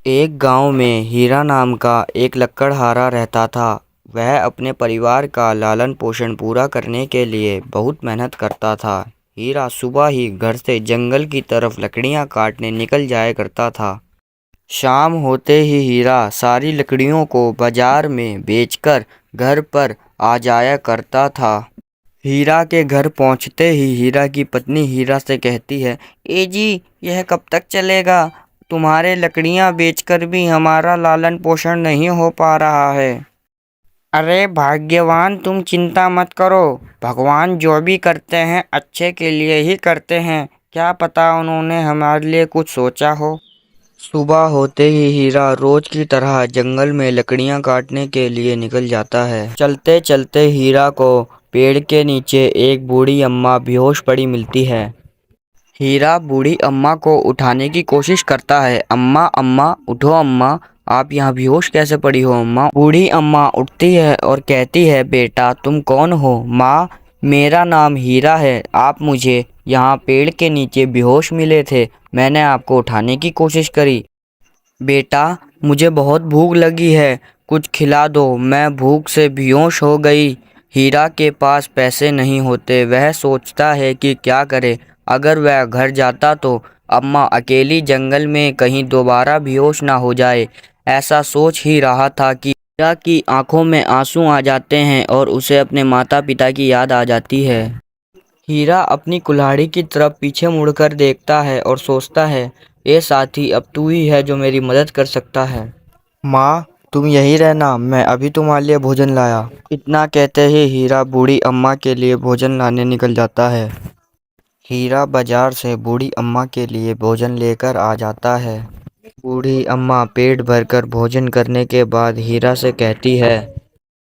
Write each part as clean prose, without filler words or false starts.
एक गांव में हीरा नाम का एक लकड़हारा रहता था। वह अपने परिवार का लालन पोषण पूरा करने के लिए बहुत मेहनत करता था। हीरा सुबह ही घर से जंगल की तरफ लकड़ियां काटने निकल जाया करता था। शाम होते ही हीरा सारी लकड़ियों को बाजार में बेचकर घर पर आ जाया करता था। हीरा के घर पहुंचते ही हीरा की पत्नी हीरा से कहती है, ए जी, यह कब तक चलेगा? तुम्हारे लकड़ियां बेचकर भी हमारा लालन पोषण नहीं हो पा रहा है। अरे भाग्यवान, तुम चिंता मत करो। भगवान जो भी करते हैं अच्छे के लिए ही करते हैं। क्या पता उन्होंने हमारे लिए कुछ सोचा हो। सुबह होते ही हीरा रोज की तरह जंगल में लकड़ियां काटने के लिए निकल जाता है। चलते चलते हीरा को पेड़ के नीचे एक बूढ़ी अम्मा बेहोश पड़ी मिलती है। हीरा बूढ़ी अम्मा को उठाने की कोशिश करता है। अम्मा अम्मा उठो अम्मा, आप यहाँ बेहोश कैसे पड़ी हो अम्मा? बूढ़ी अम्मा उठती है और कहती है, बेटा तुम कौन हो? माँ, मेरा नाम हीरा है। आप मुझे यहाँ पेड़ के नीचे बेहोश मिले थे। मैंने आपको उठाने की कोशिश करी। बेटा, मुझे बहुत भूख लगी है, कुछ खिला दो, मैं भूख से बेहोश हो गई। हीरा के पास पैसे नहीं होते। वह सोचता है कि क्या करे। अगर वह घर जाता तो अम्मा अकेली जंगल में कहीं दोबारा बेहोश ना हो जाए। ऐसा सोच ही रहा था कि हीरा की आंखों में आंसू आ जाते हैं और उसे अपने माता पिता की याद आ जाती है। हीरा अपनी कुल्हाड़ी की तरफ पीछे मुड़कर देखता है और सोचता है, ये साथी, अब तू ही है जो मेरी मदद कर सकता है। माँ, तुम यहीं रहना, मैं अभी तुम्हारे लिए भोजन लाया। इतना कहते ही हीरा बूढ़ी अम्मा के लिए भोजन लाने निकल जाता है। हीरा बाजार से बूढ़ी अम्मा के लिए भोजन लेकर आ जाता है। बूढ़ी अम्मा पेट भरकर भोजन करने के बाद हीरा से कहती है,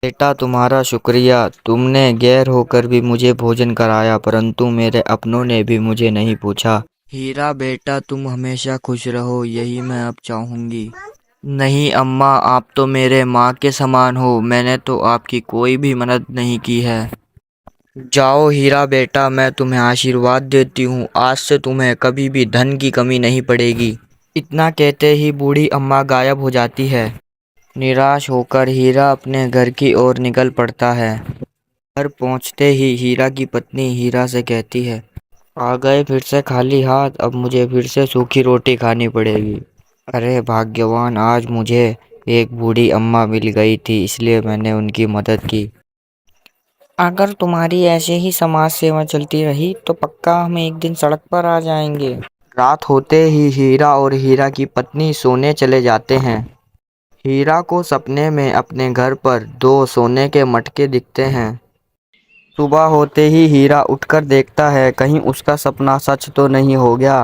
बेटा तुम्हारा शुक्रिया, तुमने गैर होकर भी मुझे भोजन कराया, परंतु मेरे अपनों ने भी मुझे नहीं पूछा। हीरा बेटा, तुम हमेशा खुश रहो, यही मैं अब चाहूंगी। नहीं अम्मा, आप तो मेरे माँ के समान हो, मैंने तो आपकी कोई भी मदद नहीं की है। जाओ हीरा बेटा, मैं तुम्हें आशीर्वाद देती हूँ, आज से तुम्हें कभी भी धन की कमी नहीं पड़ेगी। इतना कहते ही बूढ़ी अम्मा गायब हो जाती है। निराश होकर हीरा अपने घर की ओर निकल पड़ता है। घर पहुंचते ही हीरा की पत्नी हीरा से कहती है, आ गए फिर से खाली हाथ, अब मुझे फिर से सूखी रोटी खानी पड़ेगी। अरे भाग्यवान, आज मुझे एक बूढ़ी अम्मा मिल गई थी, इसलिए मैंने उनकी मदद की। अगर तुम्हारी ऐसे ही समाज सेवा चलती रही तो पक्का हम एक दिन सड़क पर आ जाएंगे। रात होते ही हीरा और हीरा की पत्नी सोने चले जाते हैं। हीरा को सपने में अपने घर पर दो सोने के मटके दिखते हैं। सुबह होते ही हीरा उठकर देखता है कहीं उसका सपना सच तो नहीं हो गया।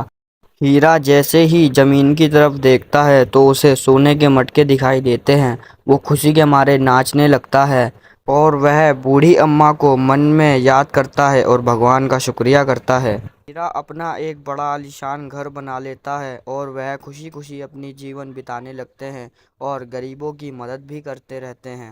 हीरा जैसे ही जमीन की तरफ देखता है तो उसे सोने के मटके दिखाई देते हैं। वो खुशी के मारे नाचने लगता है और वह बूढ़ी अम्मा को मन में याद करता है और भगवान का शुक्रिया करता है। हीरा अपना एक बड़ा आलीशान घर बना लेता है और वह खुशी खुशी अपनी जीवन बिताने लगते हैं और गरीबों की मदद भी करते रहते हैं।